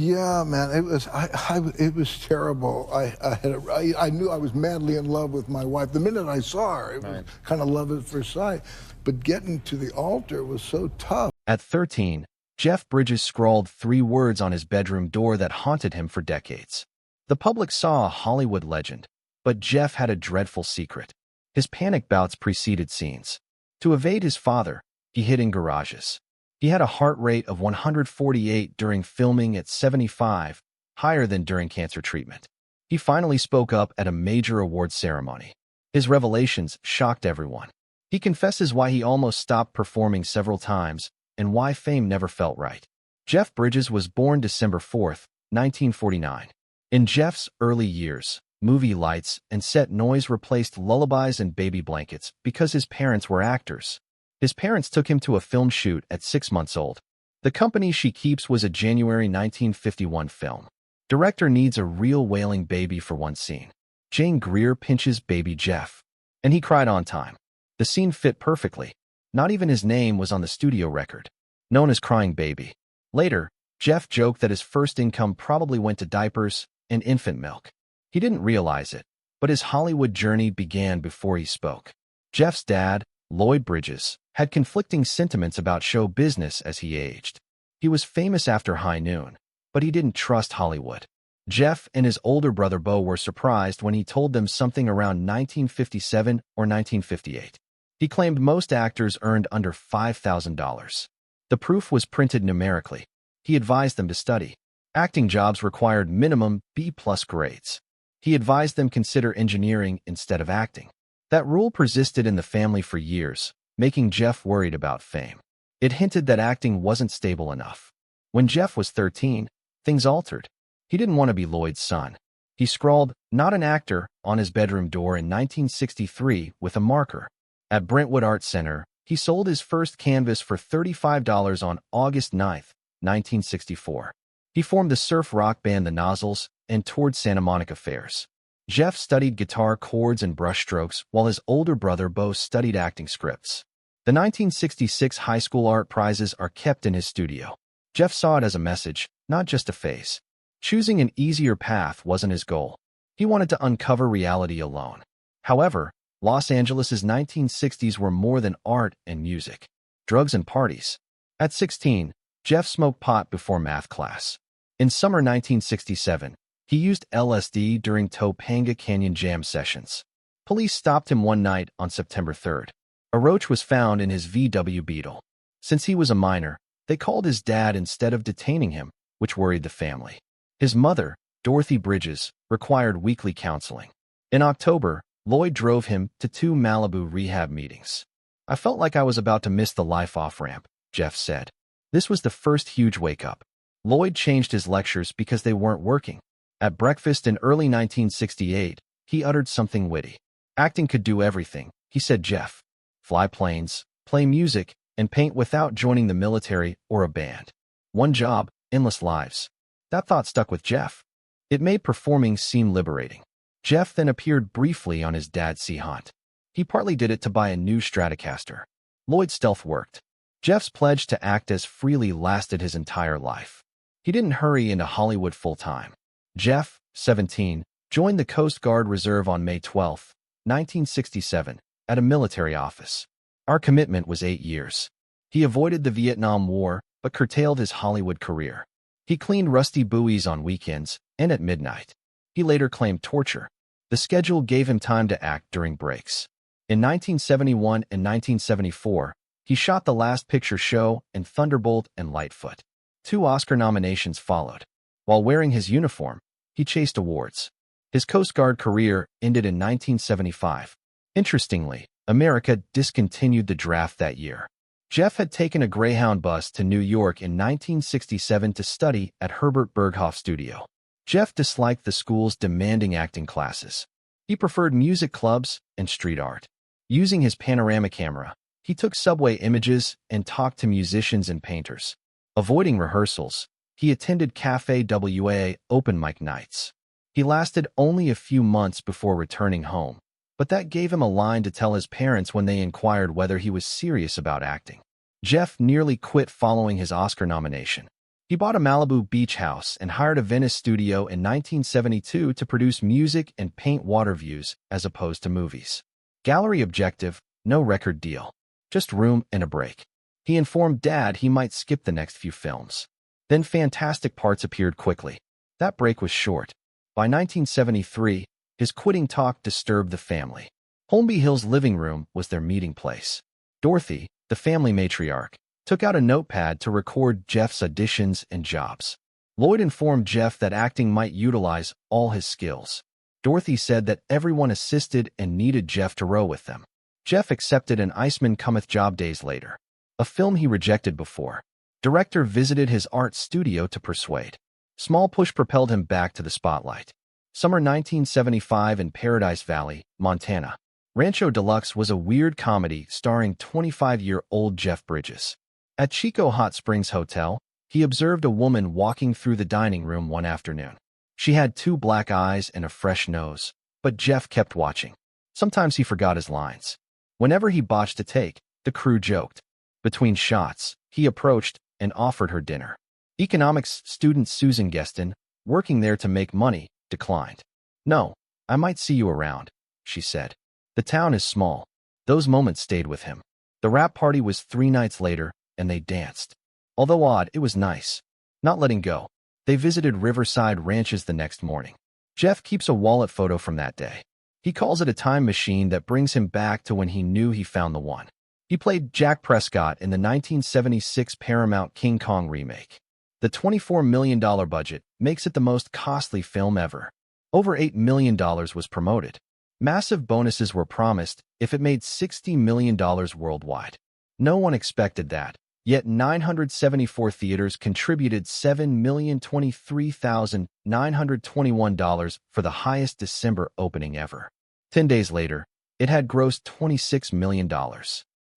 Yeah, man, it was terrible. I knew I was madly in love with my wife. The minute I saw her, it was Right. kind of love at first sight. But getting to the altar was so tough. At 13, Jeff Bridges scrawled 3 words on his bedroom door that haunted him for decades. The public saw a Hollywood legend, but Jeff had a dreadful secret. His panic bouts preceded scenes. To evade his father, he hid in garages. He had a heart rate of 148 during filming at 75, higher than during cancer treatment. He finally spoke up at a major award ceremony. His revelations shocked everyone. He confesses why he almost stopped performing several times and why fame never felt right. Jeff Bridges was born December 4, 1949. In Jeff's early years, movie lights and set noise replaced lullabies and baby blankets because his parents were actors. His parents took him to a film shoot at 6 months old. The Company She Keeps was a January 1951 film. Director needs a real wailing baby for one scene. Jane Greer pinches baby Jeff, and he cried on time. The scene fit perfectly. Not even his name was on the studio record, known as Crying Baby. Later, Jeff joked that his first income probably went to diapers and infant milk. He didn't realize it, but his Hollywood journey began before he spoke. Jeff's dad, Lloyd Bridges, had conflicting sentiments about show business as he aged. He was famous after High Noon, but he didn't trust Hollywood. Jeff and his older brother Beau were surprised when he told them something around 1957 or 1958. He claimed most actors earned under $5,000. The proof was printed numerically. He advised them to study. Acting jobs required minimum B+ grades. He advised them consider engineering instead of acting. That rule persisted in the family for years, making Jeff worried about fame. It hinted that acting wasn't stable enough. When Jeff was 13, things altered. He didn't want to be Lloyd's son. He scrawled, "Not an actor," on his bedroom door in 1963 with a marker. At Brentwood Art Center, he sold his first canvas for $35 on August 9, 1964. He formed the surf rock band The Nozzles and toured Santa Monica fairs. Jeff studied guitar chords and brushstrokes while his older brother Beau studied acting scripts. The 1966 high school art prizes are kept in his studio. Jeff saw it as a message, not just a phase. Choosing an easier path wasn't his goal. He wanted to uncover reality alone. However, Los Angeles' 1960s were more than art and music, drugs and parties. At 16, Jeff smoked pot before math class. In summer 1967, he used LSD during Topanga Canyon Jam sessions. Police stopped him one night on September 3rd. A roach was found in his VW Beetle. Since he was a minor, they called his dad instead of detaining him, which worried the family. His mother, Dorothy Bridges, required weekly counseling. In October, Lloyd drove him to 2 Malibu rehab meetings. "I felt like I was about to miss the life off-ramp," Jeff said. This was the first huge wake-up. Lloyd changed his lectures because they weren't working. At breakfast in early 1968, he uttered something witty. "Acting could do everything," he said. "Jeff. Fly planes, play music, and paint without joining the military or a band. One job, endless lives." That thought stuck with Jeff. It made performing seem liberating. Jeff then appeared briefly on his dad's Sea Hunt. He partly did it to buy a new Stratocaster. Lloyd's stealth worked. Jeff's pledge to act as freely lasted his entire life. He didn't hurry into Hollywood full-time. Jeff, 17, joined the Coast Guard Reserve on May 12, 1967, at a military office. Our commitment was 8 years. He avoided the Vietnam War, but curtailed his Hollywood career. He cleaned rusty buoys on weekends and at midnight. He later claimed torture. The schedule gave him time to act during breaks. In 1971 and 1974, he shot The Last Picture Show and Thunderbolt and Lightfoot. 2 Oscar nominations followed. While wearing his uniform, he chased awards. His Coast Guard career ended in 1975. Interestingly, America discontinued the draft that year. Jeff had taken a Greyhound bus to New York in 1967 to study at Herbert Berghof Studio. Jeff disliked the school's demanding acting classes. He preferred music clubs and street art. Using his panorama camera, he took subway images and talked to musicians and painters. Avoiding rehearsals, he attended Cafe WA open mic nights. He lasted only a few months before returning home, but that gave him a line to tell his parents when they inquired whether he was serious about acting. Jeff nearly quit following his Oscar nomination. He bought a Malibu beach house and hired a Venice studio in 1972 to produce music and paint water views as opposed to movies. Gallery objective, no record deal. Just room and a break. He informed Dad he might skip the next few films. Then Fantastic Parts appeared quickly. That break was short. By 1973, his quitting talk disturbed the family. Holmby Hill's living room was their meeting place. Dorothy, the family matriarch, took out a notepad to record Jeff's auditions and jobs. Lloyd informed Jeff that acting might utilize all his skills. Dorothy said that everyone assisted and needed Jeff to row with them. Jeff accepted an Iceman Cometh job days later, a film he rejected before. Director visited his art studio to persuade. Small push propelled him back to the spotlight. Summer 1975 in Paradise Valley, Montana. Rancho Deluxe was a weird comedy starring 25-year-old Jeff Bridges. At Chico Hot Springs Hotel, he observed a woman walking through the dining room one afternoon. She had 2 black eyes and a fresh nose, but Jeff kept watching. Sometimes he forgot his lines. Whenever he botched a take, the crew joked. Between shots, he approached and offered her dinner. Economics student Susan Geston, working there to make money, declined. "No, I might see you around," she said. The town is small. Those moments stayed with him. The wrap party was 3 nights later, and they danced. Although odd, it was nice. Not letting go. They visited Riverside Ranches the next morning. Jeff keeps a wallet photo from that day. He calls it a time machine that brings him back to when he knew he found the one. He played Jack Prescott in the 1976 Paramount King Kong remake. The $24 million budget makes it the most costly film ever. Over $8 million was promoted. Massive bonuses were promised if it made $60 million worldwide. No one expected that, yet 974 theaters contributed $7,023,921 for the highest December opening ever. 10 days later, it had grossed $26 million.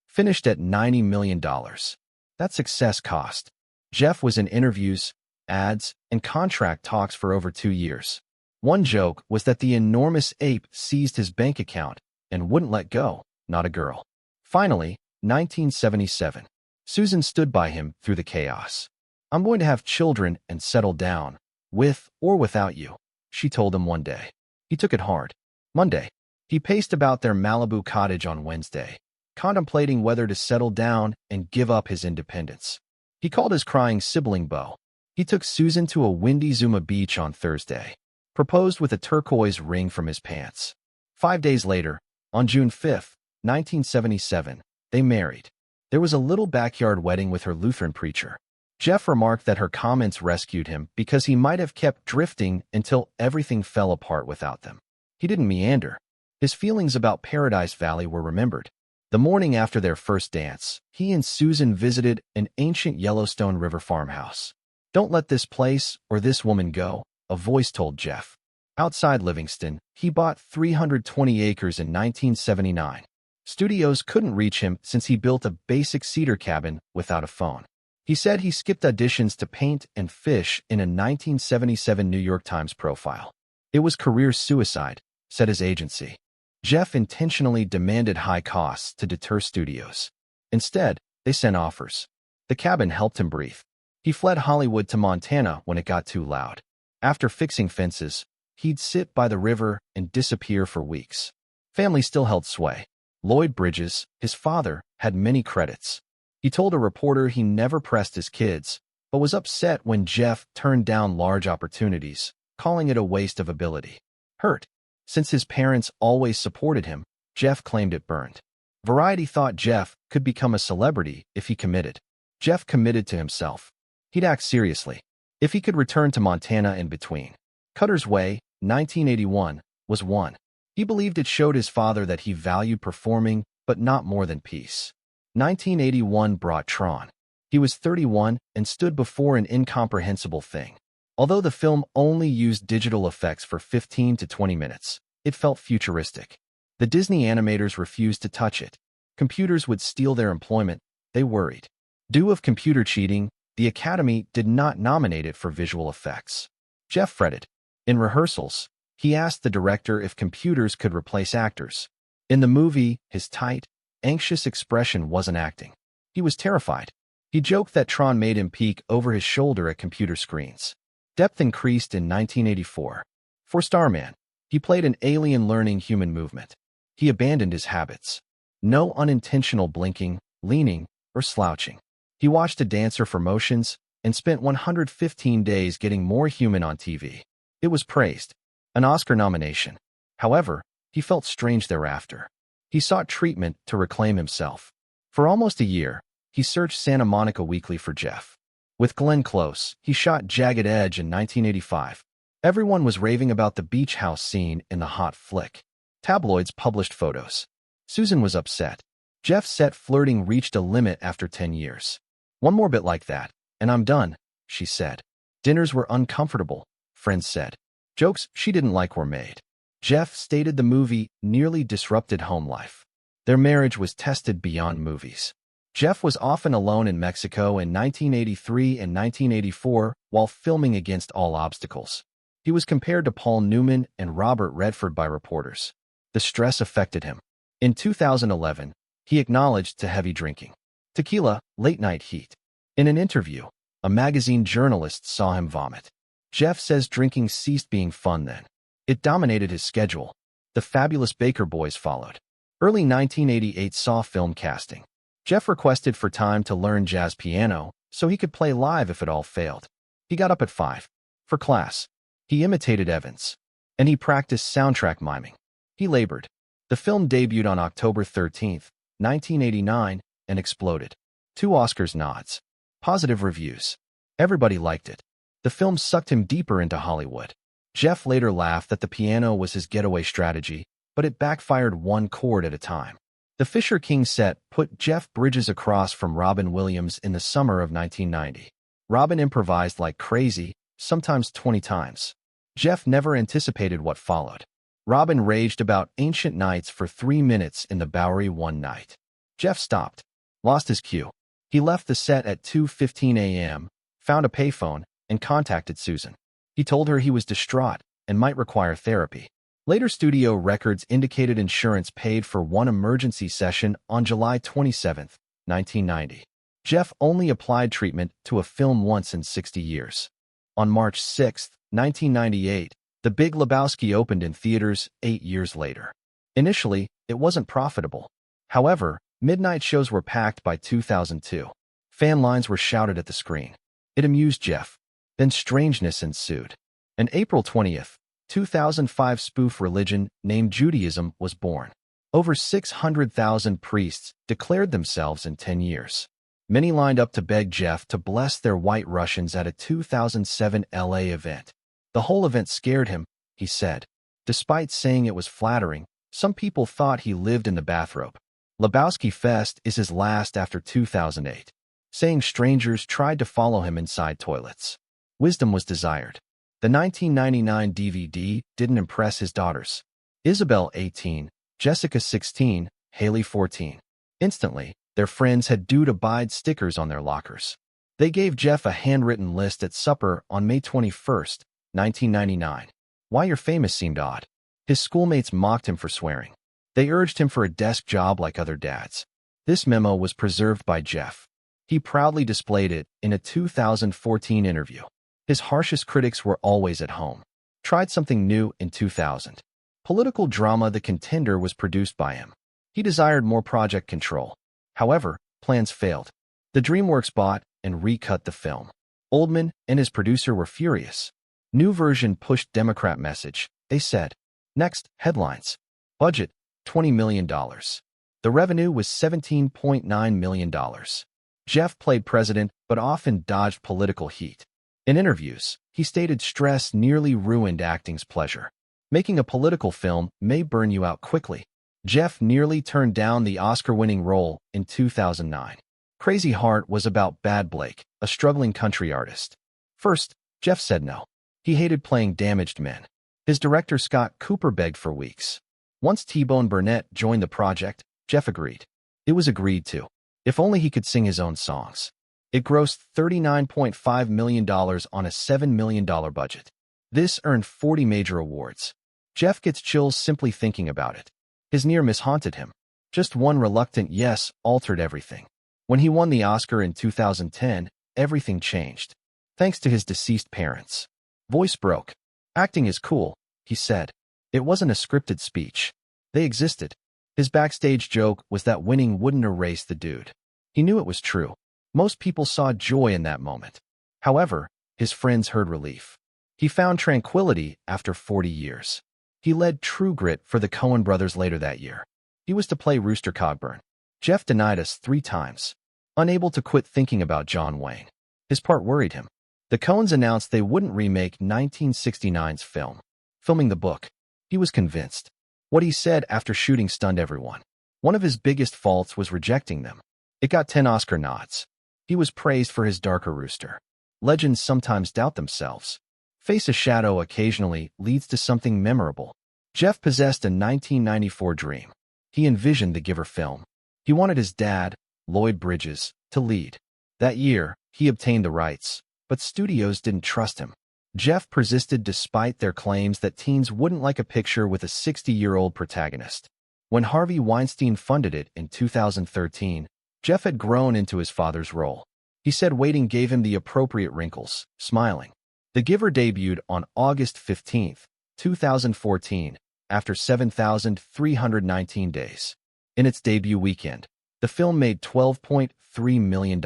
Finished at $90 million. That success cost. Jeff was in interviews, ads, and contract talks for over 2 years. One joke was that the enormous ape seized his bank account and wouldn't let go, not a girl. Finally, 1977. Susan stood by him through the chaos. "I'm going to have children and settle down, with or without you," she told him one day. He took it hard. Monday, he paced about their Malibu cottage on Wednesday, contemplating whether to settle down and give up his independence. He called his crying sibling Beau. He took Susan to a windy Zuma beach on Thursday. Proposed with a turquoise ring from his pants. 5 days later, on June 5, 1977, they married. There was a little backyard wedding with her Lutheran preacher. Jeff remarked that her comments rescued him because he might have kept drifting until everything fell apart without them. He didn't meander. His feelings about Paradise Valley were remembered. The morning after their first dance, he and Susan visited an ancient Yellowstone River farmhouse. "Don't let this place or this woman go," a voice told Jeff. Outside Livingston, he bought 320 acres in 1979. Studios couldn't reach him since he built a basic cedar cabin without a phone. He said he skipped auditions to paint and fish in a 1977 New York Times profile. It was career suicide, said his agency. Jeff intentionally demanded high costs to deter studios. Instead, they sent offers. The cabin helped him breathe. He fled Hollywood to Montana when it got too loud. After fixing fences, he'd sit by the river and disappear for weeks. Family still held sway. Lloyd Bridges, his father, had many credits. He told a reporter he never pressed his kids, but was upset when Jeff turned down large opportunities, calling it a waste of ability. Hurt. Since his parents always supported him, Jeff claimed it burned. Variety thought Jeff could become a celebrity if he committed. Jeff committed to himself. He'd act seriously if he could return to Montana in between. Cutter's Way, 1981, was one. He believed it showed his father that he valued performing, but not more than peace. 1981 brought Tron. He was 31 and stood before an incomprehensible thing. Although the film only used digital effects for 15 to 20 minutes, it felt futuristic. The Disney animators refused to touch it. Computers would steal their employment, they worried. Due of computer cheating, the Academy did not nominate it for visual effects. Jeff fretted. In rehearsals, he asked the director if computers could replace actors. In the movie, his tight, anxious expression wasn't acting. He was terrified. He joked that Tron made him peek over his shoulder at computer screens. Depth increased in 1984. For Starman, he played an alien learning human movement. He abandoned his habits. No unintentional blinking, leaning, or slouching. He watched a dancer for motions and spent 115 days getting more human on TV. It was praised. An Oscar nomination. However, he felt strange thereafter. He sought treatment to reclaim himself. For almost a year, he searched Santa Monica Weekly for Jeff. With Glenn Close, he shot Jagged Edge in 1985. Everyone was raving about the beach house scene in the hot flick. Tabloids published photos. Susan was upset. Jeff's set flirting reached a limit after 10 years. "One more bit like that, and I'm done," she said. Dinners were uncomfortable, friends said. Jokes she didn't like were made. Jeff stated the movie nearly disrupted home life. Their marriage was tested beyond movies. Jeff was often alone in Mexico in 1983 and 1984 while filming Against All Obstacles. He was compared to Paul Newman and Robert Redford by reporters. The stress affected him. In 2011, he acknowledged to heavy drinking. Tequila, late-night heat. In an interview, a magazine journalist saw him vomit. Jeff says drinking ceased being fun then. It dominated his schedule. The Fabulous Baker Boys followed. Early 1988 saw film casting. Jeff requested for time to learn jazz piano so he could play live if it all failed. He got up at 5. For class. He imitated Evans. And he practiced soundtrack miming. He labored. The film debuted on October 13, 1989, and exploded. 2 Oscars nods. Positive reviews. Everybody liked it. The film sucked him deeper into Hollywood. Jeff later laughed that the piano was his getaway strategy, but it backfired one chord at a time. The Fisher King set put Jeff Bridges across from Robin Williams in the summer of 1990. Robin improvised like crazy, sometimes 20 times. Jeff never anticipated what followed. Robin raged about ancient knights for 3 minutes in the Bowery one night. Jeff stopped, lost his cue. He left the set at 2:15 a.m., found a payphone, and contacted Susan. He told her he was distraught and might require therapy. Later studio records indicated insurance paid for one emergency session on July 27, 1990. Jeff only applied treatment to a film once in 60 years. On March 6, 1998, The Big Lebowski opened in theaters 8 years later. Initially, it wasn't profitable. However, midnight shows were packed by 2002. Fan lines were shouted at the screen. It amused Jeff. Then strangeness ensued. On April 20th, 2005 spoof religion named Judaism was born. Over 600,000 priests declared themselves in 10 years. Many lined up to beg Jeff to bless their white Russians at a 2007 LA event. The whole event scared him, he said. Despite saying it was flattering, some people thought he lived in the bathrobe. Lebowski Fest is his last after 2008, saying strangers tried to follow him inside toilets. Wisdom was desired. The 1999 DVD didn't impress his daughters. Isabel 18, Jessica 16, Haley 14. Instantly, their friends had "Dude Abide" stickers on their lockers. They gave Jeff a handwritten list at supper on May 21, 1999. Why you're famous seemed odd. His schoolmates mocked him for swearing. They urged him for a desk job like other dads. This memo was preserved by Jeff. He proudly displayed it in a 2014 interview. His harshest critics were always at home. Tried something new in 2000. Political drama The Contender was produced by him. He desired more project control. However, plans failed. The DreamWorks bought and recut the film. Oldman and his producer were furious. New version pushed Democrat message, they said. Next, headlines. Budget, $20 million. The revenue was $17.9 million. Jeff played president, but often dodged political heat. In interviews, he stated stress nearly ruined acting's pleasure. Making a political film may burn you out quickly. Jeff nearly turned down the Oscar-winning role in 2009. Crazy Heart was about Bad Blake, a struggling country artist. First, Jeff said no. He hated playing damaged men. His director Scott Cooper begged for weeks. Once T-Bone Burnett joined the project, Jeff agreed. It was agreed to. If only he could sing his own songs. It grossed $39.5 million on a $7 million budget. This earned 40 major awards. Jeff gets chills simply thinking about it. His near miss haunted him. Just one reluctant yes altered everything. When he won the Oscar in 2010, everything changed. Thanks to his deceased parents. Voice broke. Acting is cool, he said. It wasn't a scripted speech. They existed. His backstage joke was that winning wouldn't erase the dude. He knew it was true. Most people saw joy in that moment. However, his friends heard relief. He found tranquility after 40 years. He led True Grit for the Coen brothers later that year. He was to play Rooster Cogburn. Jeff denied us 3 times. Unable to quit thinking about John Wayne. His part worried him. The Coens announced they wouldn't remake 1969's film. Filming the book. He was convinced. What he said after shooting stunned everyone. One of his biggest faults was rejecting them. It got 10 Oscar nods. He was praised for his darker rooster. Legends sometimes doubt themselves. Face a shadow occasionally leads to something memorable. Jeff possessed a 1994 dream. He envisioned the Giver film. He wanted his dad, Lloyd Bridges, to lead. That year, he obtained the rights, but studios didn't trust him. Jeff persisted despite their claims that teens wouldn't like a picture with a 60-year-old protagonist. When Harvey Weinstein funded it in 2013, Jeff had grown into his father's role. He said waiting gave him the appropriate wrinkles, smiling. The Giver debuted on August 15, 2014, after 7,319 days. In its debut weekend, the film made $12.3 million.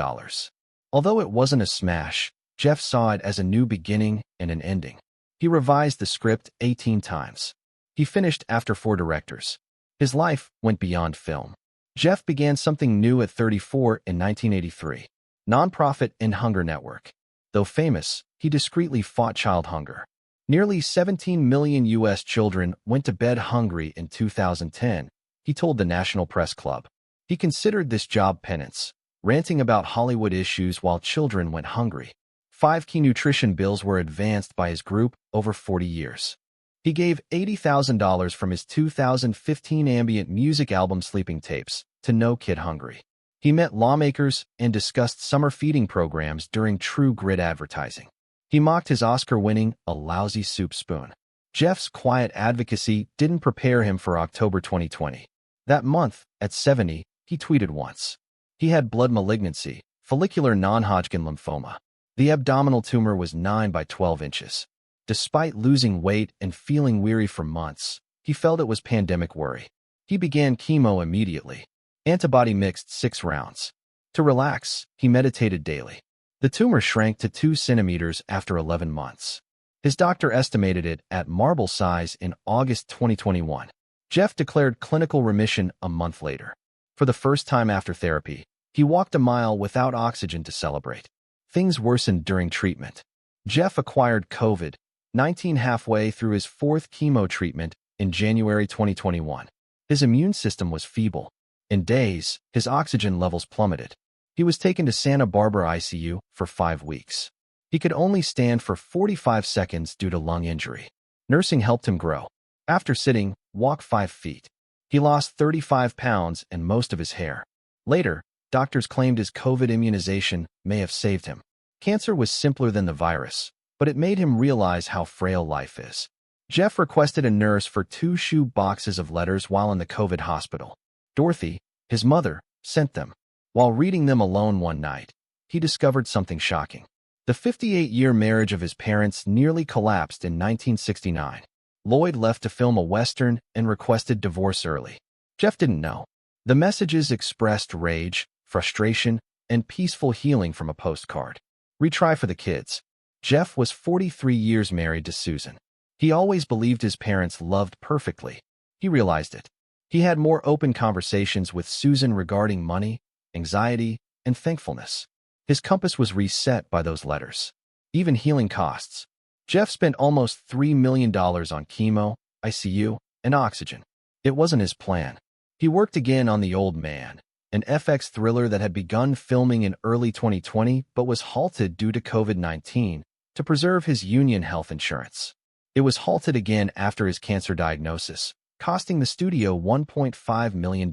Although it wasn't a smash, Jeff saw it as a new beginning and an ending. He revised the script 18 times. He finished after 4 directors. His life went beyond film. Jeff began something new at 34 in 1983. Nonprofit and Hunger Network. Though famous, he discreetly fought child hunger. Nearly 17 million U.S. children went to bed hungry in 2010, he told the National Press Club. He considered this job penance, ranting about Hollywood issues while children went hungry. 5 key nutrition bills were advanced by his group over 40 years. He gave $80,000 from his 2015 ambient music album Sleeping Tapes to No Kid Hungry. He met lawmakers and discussed summer feeding programs during True Grit advertising. He mocked his Oscar-winning A Lousy Soup Spoon. Jeff's quiet advocacy didn't prepare him for October 2020. That month, at 70, he tweeted once. He had blood malignancy, follicular non-Hodgkin lymphoma. The abdominal tumor was 9 by 12 inches. Despite losing weight and feeling weary for months, he felt it was pandemic worry. He began chemo immediately. Antibody mixed 6 rounds. To relax, he meditated daily. The tumor shrank to 2 centimeters after 11 months. His doctor estimated it at marble size in August 2021. Jeff declared clinical remission a month later. For the first time after therapy, he walked a mile without oxygen to celebrate. Things worsened during treatment. Jeff acquired COVID-19 halfway through his 4th chemo treatment in January 2021. His immune system was feeble. In days, his oxygen levels plummeted. He was taken to Santa Barbara ICU for 5 weeks. He could only stand for 45 seconds due to lung injury. Nursing helped him grow. After sitting, walk 5 feet. He lost 35 pounds and most of his hair. Later, doctors claimed his COVID immunization may have saved him. Cancer was simpler than the virus, but it made him realize how frail life is. Jeff requested a nurse for 2 shoe boxes of letters while in the COVID hospital. Dorothy, his mother, sent them. While reading them alone one night, he discovered something shocking. The 58-year marriage of his parents nearly collapsed in 1969. Lloyd left to film a Western and requested divorce early. Jeff didn't know. The messages expressed rage, frustration, and peaceful healing from a postcard. Retry for the kids. Jeff was 43 years married to Susan. He always believed his parents loved perfectly. He realized it. He had more open conversations with Susan regarding money, anxiety, and thankfulness. His compass was reset by those letters. Even healing costs. Jeff spent almost $3 million on chemo, ICU, and oxygen. It wasn't his plan. He worked again on The Old Man, an FX thriller that had begun filming in early 2020 but was halted due to COVID-19 to preserve his union health insurance. It was halted again after his cancer diagnosis, costing the studio $1.5 million.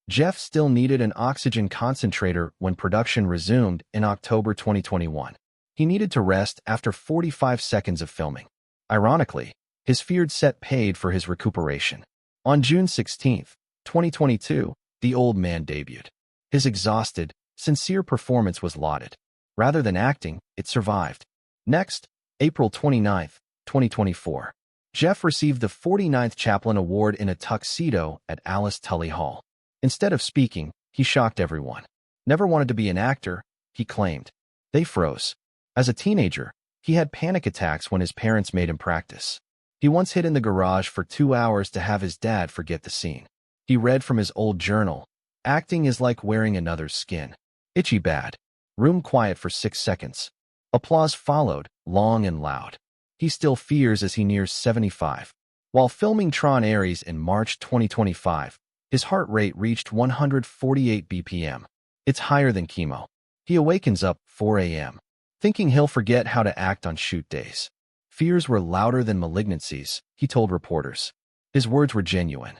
Jeff still needed an oxygen concentrator when production resumed in October 2021. He needed to rest after 45 seconds of filming. Ironically, his feared set paid for his recuperation. On June 16, 2022, The Old Man debuted. His exhausted, Sincere performance was lauded. Rather than acting, it survived. Next, April 29, 2024. Jeff received the 49th Chaplin Award in a tuxedo at Alice Tully Hall. Instead of speaking, he shocked everyone. Never wanted to be an actor, he claimed. They froze. As a teenager, he had panic attacks when his parents made him practice. He once hid in the garage for 2 hours to have his dad forget the scene. He read from his old journal, "Acting is like wearing another's skin. Itchy bad." Room quiet for 6 seconds. Applause followed, long and loud. He still fears as he nears 75. While filming Tron Ares in March 2025, his heart rate reached 148 BPM. It's higher than chemo. He awakens up 4 a.m., thinking he'll forget how to act on shoot days. Fears were louder than malignancies, he told reporters. His words were genuine.